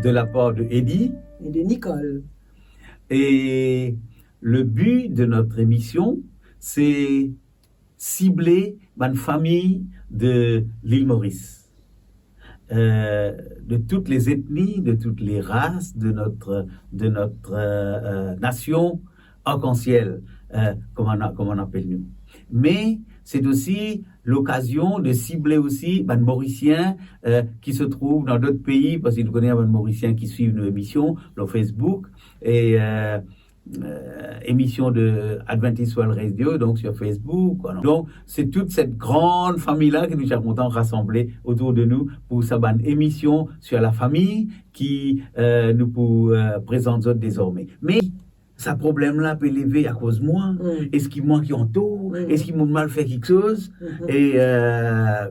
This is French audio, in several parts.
de la part de Eddie et de Nicole. Et le but de notre émission, c'est cibler une famille de l'île Maurice, de toutes les ethnies, de toutes les races de notre nation arc-en-ciel, comme on appelle nous. Mais c'est aussi l'occasion de cibler aussi les Mauriciens qui se trouvent dans d'autres pays, parce qu'il connaît les Mauriciens qui suivent nos émissions, sur Facebook, et émission de Adventist World Radio, donc sur Facebook. Donc, c'est toute cette grande famille-là que nous sommes contents de rassembler autour de nous pour cette émission sur la famille qui nous présente désormais. Mais ce problème-là peut lever à cause de moi. Est-ce qu'il manque en tout? Est-ce qu'il m'a mal fait quelque chose? Et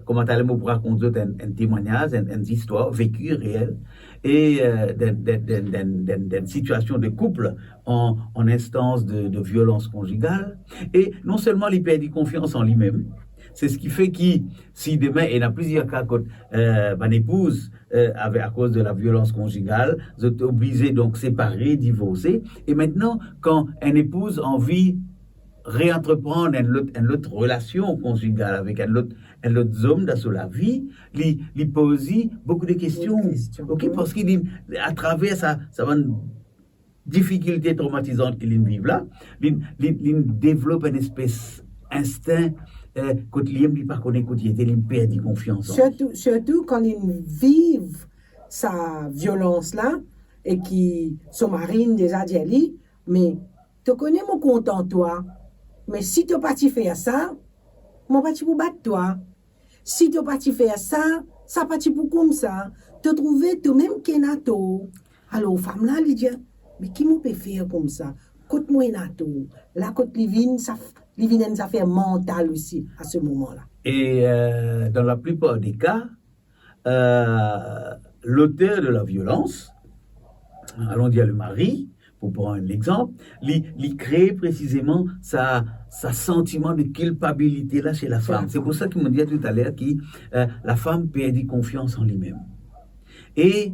comment allez vous raconter un témoignage, une histoire vécue, réelle, et d'une situation de couple en instance de violence conjugale. Et non seulement il perd confiance en lui-même, c'est ce qui fait que si demain, il y a plusieurs cas quand une épouse à cause de la violence conjugale, vous êtes obligé donc séparer, divorcer. Et maintenant, quand une épouse a envie réentreprendre une autre relation conjugale avec un autre homme dans la vie, il pose beaucoup de questions. Okay? Parce qu'à travers ça va une difficulté traumatisante qu'il vit là, il développe une espèce d'instinct. Quand il pas connaît quand il perd confiance. Surtout quand il vit sa violence là et qui son mari déjà dit mais tu connais mon content toi, mais si tu pas faire ça, mon pas pour battre toi. Si tu pas faire ça, ça pas pour comme ça. Tu trouver toi même kenato. Alors femme là elle dit mais qui me peut faire comme ça? Côte moi nato. La côte livine ça il vient une affaire mentale aussi à ce moment-là. Et dans la plupart des cas, l'auteur de la violence, allons dire le mari, pour prendre l'exemple, il crée précisément sa sentiment de culpabilité là chez la femme. C'est pour ça qu'il me dit tout à l'heure que la femme perd confiance en lui-même. Et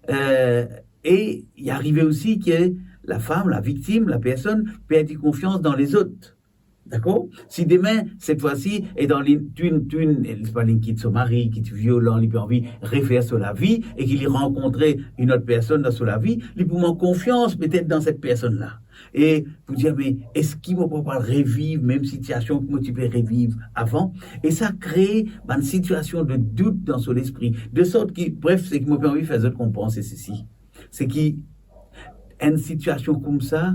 il arrivait aussi que la femme, la victime, la personne perd confiance dans les autres. D'accord? Si demain, cette fois-ci, est dans elle quitte son mari, qui est violent, il peut envie de refaire sur la vie, et qu'il y rencontrait une autre personne dans sur la vie, il peut manquer confiance peut-être dans cette personne-là. Et vous dire, mais est-ce qu'il ne peut pas revivre, même situation que tu peux revivre avant? Et ça crée une situation de doute dans son esprit. De sorte que, bref, c'est qui m'a permis de faire autre qu'on pense, c'est ceci. C'est qu'une situation comme ça,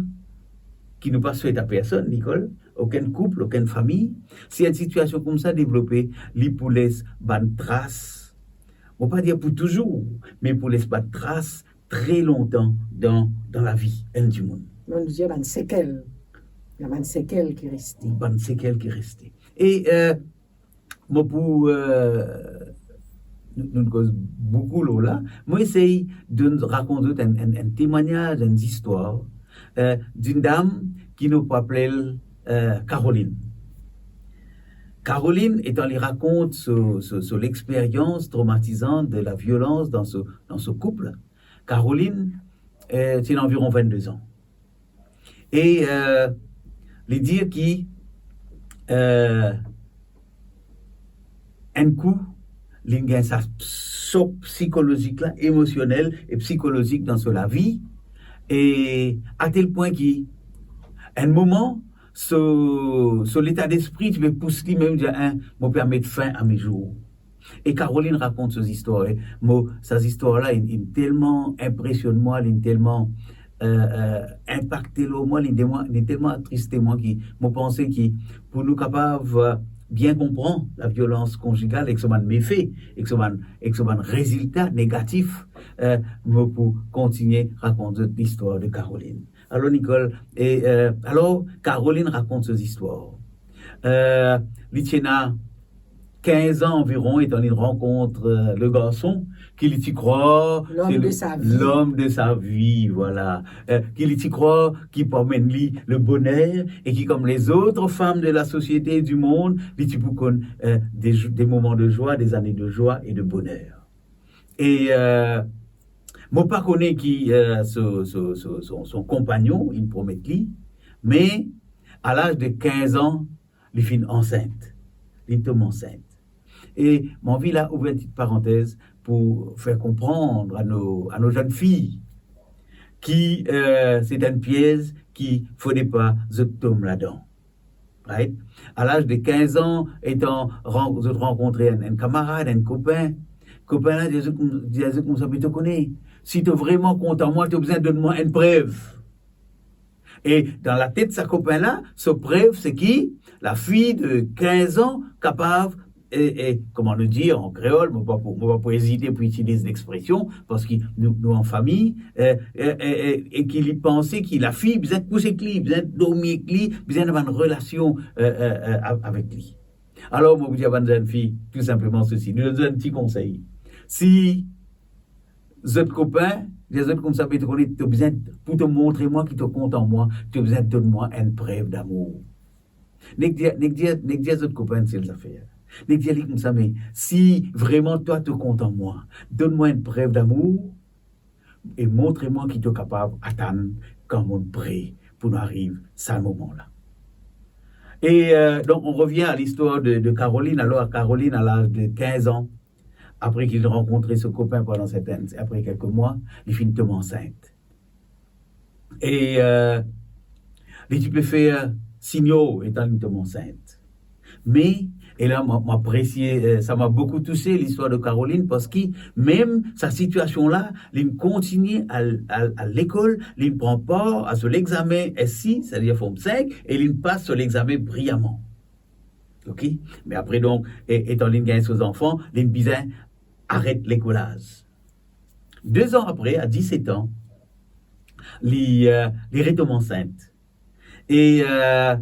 qui ne passe à personne, Nicole, aucun couple, aucune famille, si une situation comme ça développée, il pour laisser une trace, on ne va pas dire pour toujours, mais pour laisser une trace très longtemps dans la vie du monde. On dit une séquelle. Il y a une séquelle qui est restée. Une séquelle qui est restée. Et moi, pour nous cause beaucoup là, moi j'essaie de raconter un témoignage, une histoire d'une dame qui nous appelle Caroline. Caroline, étant les raconte sur l'expérience traumatisante de la violence dans ce couple, Caroline, c'est environ 22 ans. Et les dire qui un coup, il sa choc psychologique là, émotionnel et psychologique dans la vie, et à tel point qu'à un moment, sur l'état d'esprit, tu veux pousser même dire, me permettre fin à mes jours. Et Caroline raconte ces histoires. Ces histoires-là, ils tellement impressionnent moi, ils tellement impacté moi, ils tellement attristé moi, qui me pensais que pour nous capables bien comprendre la violence conjugale et que ce soit méfait et que ce soit un résultat négatif, pour continuer à raconter l'histoire de Caroline. Alors Nicole, alors Caroline raconte ces histoires. L'Itiena 15 ans environ, étant une rencontre le garçon, qu'il y croit, l'homme de sa vie, voilà, qu'il y croit, qui promène lui le bonheur, et qui, comme les autres femmes de la société et du monde, lui des moments de joie, des années de joie et de bonheur. Et Moi, pas connais qui son compagnon, il me promet lui, mais à l'âge de 15 ans, il finit enceinte. Il tombe enceinte. Et mon vie là ouvre une petite parenthèse pour faire comprendre à nos jeunes filles qui c'est une pièce qui ne faudrait pas se tomber là-dedans. Right? À l'âge de 15 ans, étant rencontré un camarade, un copain là, Jésus comme ça, tu connais. Si tu es vraiment content, moi, tu as besoin de donner-moi une preuve. Et dans la tête de ce copain-là, ce preuve, c'est qui? La fille de 15 ans capable, et comment le dire en créole, je ne vais pas hésiter pour utiliser l'expression, parce que nous en famille, et qu'il pensait que la fille, besoin de pousser avec lui, besoin de dormir avec lui, besoin d'avoir une relation avec lui. Alors, moi, je vous dis à une jeune fille, tout simplement ceci, nous donne un petit conseil. Si vous êtes copains, les autres comme ça, tu as besoin, pour te montrer moi qui te compte en moi, tu as besoin de donner-moi une preuve d'amour. N'est que les autres copains, c'est les affaires. N'est que comme ça, mais si vraiment toi te compte en moi, donne-moi une preuve d'amour et montre-moi qui tu es capable d'attendre quand on prêt pour nous arriver à ce moment-là. Et donc, on revient à l'histoire de Caroline. Alors, Caroline, à l'âge de 15 ans, après qu'il a rencontré ce copain pendant après quelques mois, il finit tomber enceinte. Et tu peux faire signaux étant une tombe enceinte. Mais, et là, ça m'a beaucoup touché l'histoire de Caroline parce que même sa situation-là, il continue à l'école, il prend part à l'examen SI, c'est-à-dire Forme 5, et il passe sur l'examen brillamment. OK? Mais après, donc, étant ligne gagne ses enfants, il bizarre arrête l'écolage. 2 ans après, à 17 ans, il retombe enceinte. Et là,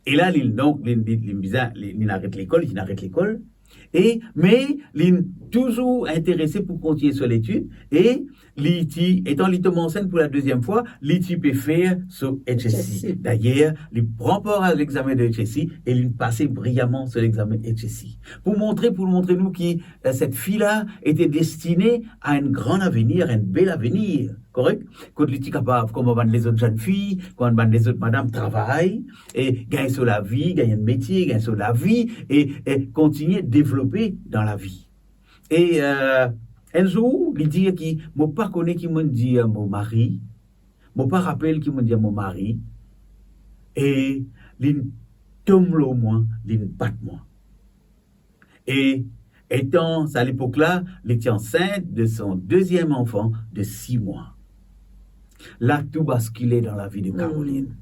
il arrête l'école, mais il est toujours intéressé pour continuer sur l'étude, et étant il tombe enceinte pour la 2e fois, il peut faire sur HSC. D'ailleurs, il prend part à l'examen de HSC et il passe brillamment sur l'examen HSC. Pour montrer nous que cette fille-là était destinée à un grand avenir, un bel avenir. Correct? Quand il est capable, comme les autres jeunes filles, quand les autres madames travaillent, et gagnent sur la vie, gagnent un métier, gagnent sur la vie, et continuent de développer dans la vie. Et un jour, il dit qu'il ne m'a pas connu qui m'a dit à mon mari, ne m'a pas rappelé qui m'a dit à mon mari, et il tombe au moins, il bat moi. Et étant à l'époque-là, il était enceinte de son 2e enfant de 6 mois. Là, tout basculait dans la vie de Caroline.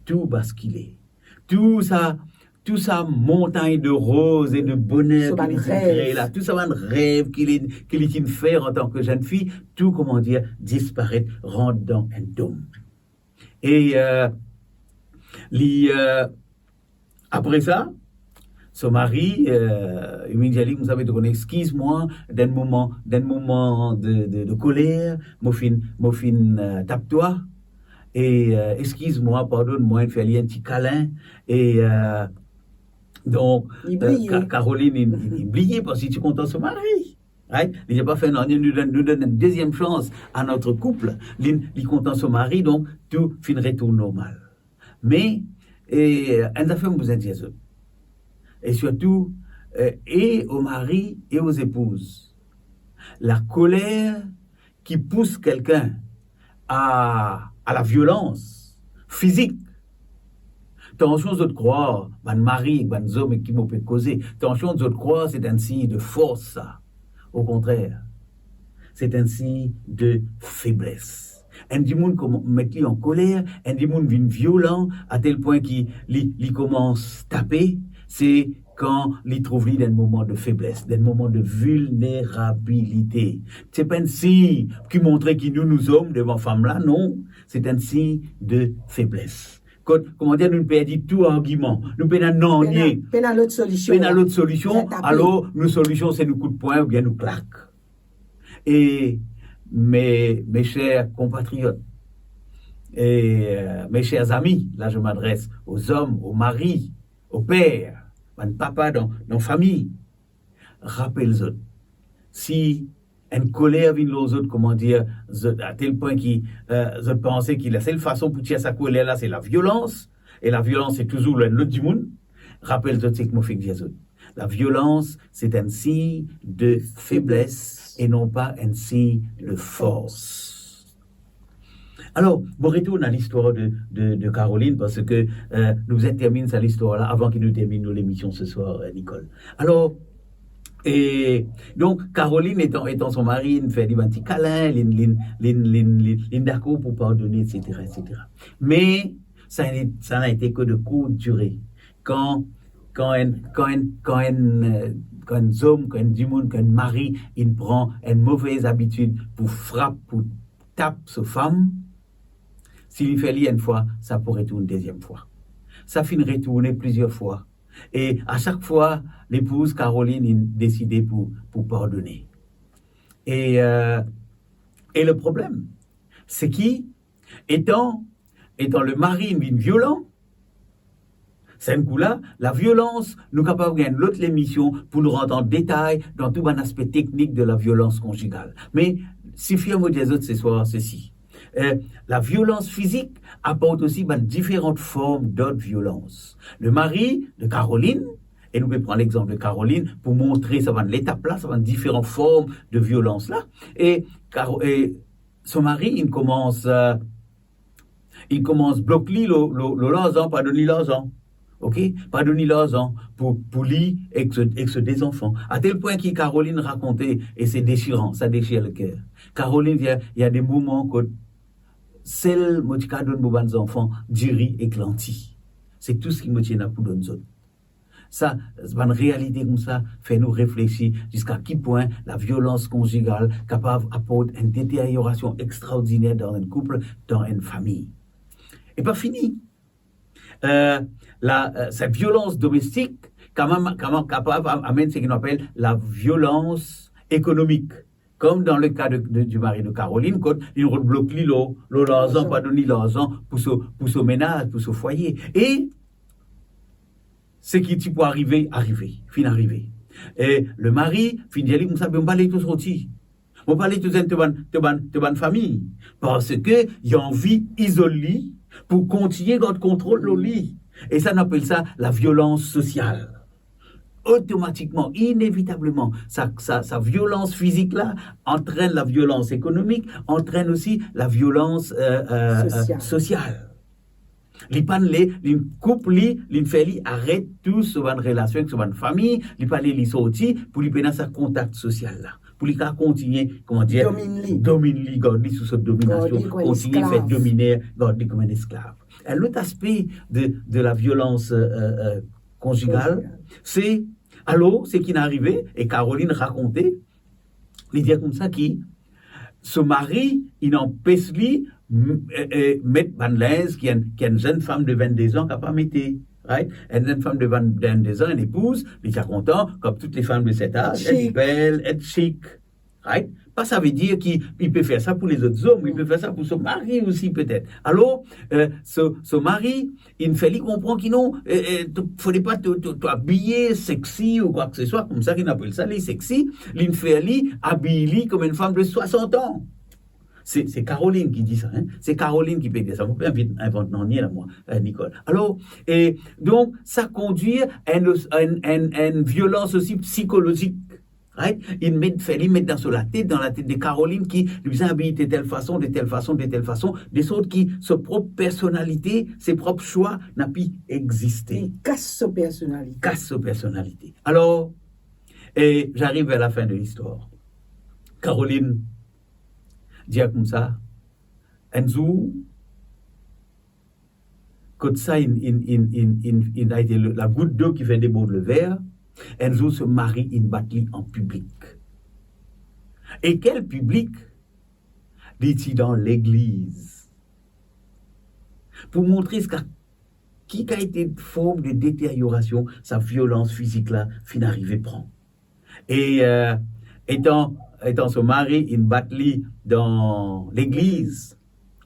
Tout basculait. Tout ça montagne de roses et de bonheur qu'il créé là, tout ça, un rêve qu'il est fait en tant que jeune fille, tout, comment dire, disparaît, rentre dans un dôme. Et après ça, son mari, immédiatement, vous savez, de connaître, excuse-moi, d'un moment de colère, Mofin, tape-toi, et excuse-moi, pardonne-moi, il fait un petit câlin, et donc, Caroline, il brillait parce que tu es content de son mari. Right? Il n'a pas fait non, il nous donne une 2e chance à notre couple, il est content de son mari, donc tout finirait tout normal. Mais, un affaire vous intéresse. Et surtout, et aux maris et aux épouses. La colère qui pousse quelqu'un à la violence physique. Tension de croire, mon mari, mon homme qui m'a peut causer. Tension de croire, c'est un signe de force, ça. Au contraire, c'est un signe de faiblesse. Un démon met en colère, un démon devient violent à tel point qu'il commence à taper. C'est quand il trouve d'un moment de faiblesse, d'un moment de vulnérabilité. C'est pas un signe qui montrait qui nous sommes devant femme là, non. C'est un signe de faiblesse. Comment dire, nous perdons tout argument. Nous perdons l'autre solution. L'autre solution. Alors, nos solutions, c'est nous coups de poing ou bien nous claques. Et mes chers compatriotes, et mes chers amis, là je m'adresse aux hommes, aux maris, aux pères, aux papas dans nos familles. Rappelez-vous, si une colère avec les autres, comment dire, à tel point qu'ils pensaient que la seule façon pour tirer sa colère là, c'est la violence. Et la violence, c'est toujours l'autre du monde. Rappelle-toi ce que moi fais que Jésus. La violence, c'est un signe de faiblesse et non pas un signe de force. Alors, bon retourne à l'histoire de Caroline, parce que nous terminons cette histoire-là avant que nous terminions l'émission ce soir, Nicole. Alors, et donc, Caroline étant son mari, il fait des petits câlins, il d'accord pour pardonner, etc., etc. Mais ça n'a été que de courte durée. Quand un mari, il prend une mauvaise habitude pour frapper, pour taper sa femme, s'il fait une fois, ça pourrait tourner une deuxième fois. Ça finirait tourner plusieurs fois. Et à chaque fois, l'épouse Caroline a décidé pour pardonner. Et le problème, c'est étant le mari violent, c'est un coup-là, la violence, nous sommes capables de gagner l'autre émission pour nous rendre en détail dans tout un aspect technique de la violence conjugale. Mais si fier-moi des autres ce soir, ceci. La violence physique apporte aussi différentes formes d'autres violences. Le mari de Caroline, et nous pouvons prendre l'exemple de Caroline pour montrer ça va l'étape là, ça va différentes formes de violence là. Et son mari, il commence bloquer l'argent, pas donner l'argent. Ok, pas donner l'argent pour lui et que des enfants. À tel point que Caroline racontait, et c'est déchirant, ça déchire le cœur. Caroline, il y a des moments que celle qui donne aux enfants du riz et clanti. C'est tout ce qui me tient à pour donner autres. Ça, une réalité comme ça fait nous réfléchir jusqu'à quel point la violence conjugale capable d'apporter une détérioration extraordinaire dans un couple, dans une famille. Et pas fini. Cette violence domestique, quand même capable d'amener ce qu'on appelle la violence économique. Comme dans le cas du mari de Caroline, quand il rebloque l'argent, pas donner l'argent pour ce ménage, pour ce foyer. Et ce qui peut arriver. Et le mari, finit comme ça, on va aller tous sortir. On va aller tous de bonne famille. Parce que il a envie isolée pour continuer notre contrôle au lit. Et ça, on appelle ça la violence sociale. Automatiquement, inévitablement, sa violence physique-là entraîne la violence économique, entraîne aussi la violence sociale. Les couple, les fait arrête tout sur une relation avec une famille, les parler, les sortir pour lui prendre sa contact social là. Pour lui continuer, comment dire, dominer, garder sous cette domination, continuer à faire dominer, garder comme un esclave. Et l'autre aspect de la violence conjugale, c'est ce qui est arrivé, et Caroline racontait, il dit comme ça, ce mari, il empêche lui mettre Van Lens, qui est une jeune femme de 22 ans qui n'a pas mis. Right? Une jeune femme de 22 ans, une épouse, il est content, comme toutes les femmes de cet âge, être belle, être chic. Right? Pas ça veut dire qu'il peut faire ça pour les autres hommes, il peut faire ça pour son mari aussi peut-être. Alors, ce mari, il fait lui comprendre qu'il ne faudrait pas t'habiller sexy ou quoi que ce soit, comme ça qu'il appelle ça, les sexy, il fait lui habiller comme une femme de 60 ans. C'est Caroline qui dit ça, hein? C'est Caroline qui peut dire ça. Vous pouvez inventer là, moi, Nicole. Alors, et donc, ça conduit à une violence aussi psychologique. Right? Il met dans la tête de Caroline qui lui a habillé de telle façon, des sortes qui, sa propre personnalité, ses propres choix n'a pu exister. Il casse sa personnalité. Alors, et j'arrive vers la fin de l'histoire. Caroline dit comme ça, un jour, quand ça, il a été la goutte d'eau qui fait déborder le verre, un jour se marie une bataille en public. Et quel public? Dit-il dans l'église. Pour montrer qui a été une forme de détérioration, sa violence physique-là, fin d'arriver prend. Et étant son mari, une bataille dans l'église,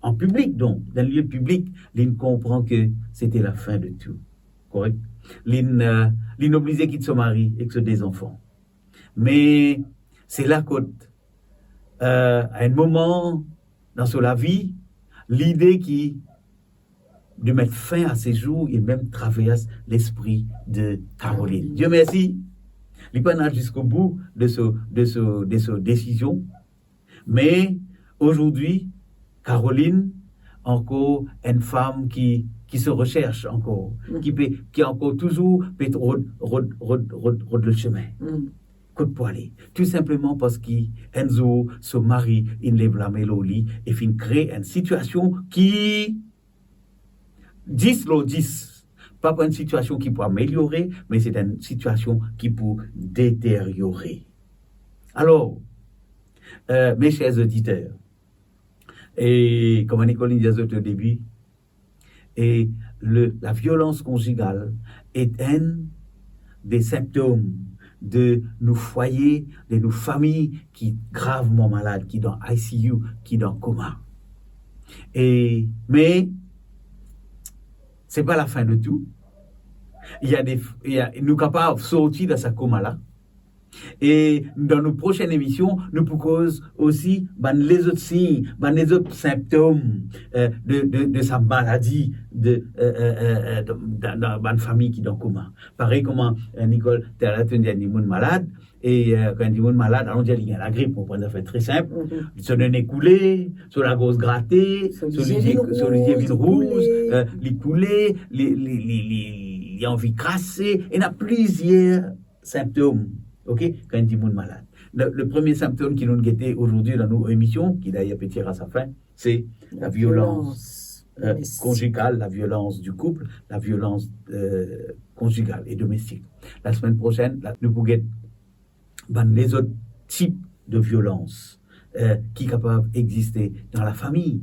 en public donc, dans le lieu public, il comprend que c'était la fin de tout. Correct? L'in obligé quitte son mari et que des enfants. Mais c'est là que à un moment dans sa vie, l'idée de mettre fin à ses jours et même traverse l'esprit de Caroline. Dieu merci. Il n'est pas allé jusqu'au bout de sa décision. Mais aujourd'hui, Caroline, encore une femme qui se recherche encore, qui encore toujours peut rôde le chemin. Coup de poilet. Tout simplement parce qu'Enzo, son mari, il lève la mélodie et fin créer une situation qui 10 l'eau 10. Pas une situation qui peut améliorer, mais c'est une situation qui peut détériorer. Alors, mes chers auditeurs, et comme Nicole disait au début, et la violence conjugale est un des symptômes de nos foyers, de nos familles qui sont gravement malades, qui sont dans ICU, qui sont dans coma. Mais c'est pas la fin de tout. Nous capables de sortir de ce coma-là. Et dans nos prochaines émissions, nous pourrons aussi les autres signes, les autres symptômes de sa maladie dans une famille qui est dans le coma. Pareil comme Nicole, tu as dit monde malade, et quand il dit monde malade, on dit qu'il y a la grippe, on prend ça fait très simple. Sur le nez coulé, sur la grosse grattée, sur les yeux rouges, les coulés, les envies crassées, et il y a plusieurs symptômes. OK, quand il dit monde malade. Le premier symptôme qui nous guette aujourd'hui dans nos émissions, qui d'ailleurs peut tirer à sa fin, c'est la violence conjugale, la violence du couple, la violence conjugale et domestique. La semaine prochaine, nous pourrons les autres types de violence qui sont capables d'exister dans la famille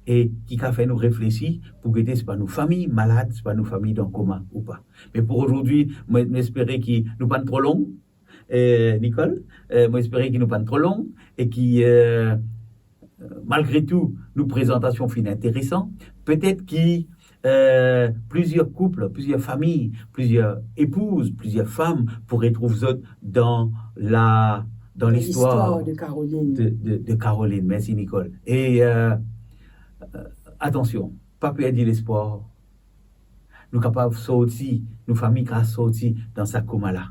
et qui a fait nous réfléchir pour que ce n'est pas nos familles malades, ce n'est pas nos familles dans le coma ou pas. Mais pour aujourd'hui, moi j'espère qu'il ne nous pas trop long. Nicole, moi j'espère qu'il nous pas trop long et qui malgré tout nos présentations finissent intéressantes. Peut-être que plusieurs couples, plusieurs familles, plusieurs épouses, plusieurs femmes pourraient trouver dans l'histoire de Caroline. De Caroline. Merci Nicole. Et attention, pas perdre l'espoir. Nous sommes capables de sortir, nos familles capables de sortir dans ce coma-là.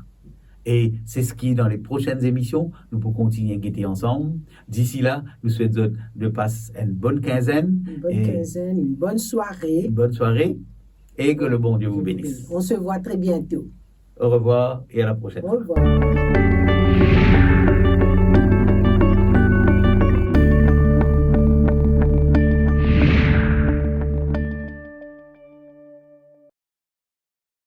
Et c'est ce qui, dans les prochaines émissions, nous pourrons continuer à guetter ensemble. D'ici là, nous souhaitons de passer une bonne quinzaine. Une bonne soirée. Une bonne soirée. Et que le bon Dieu vous bénisse. On se voit très bientôt. Au revoir et à la prochaine. Au revoir.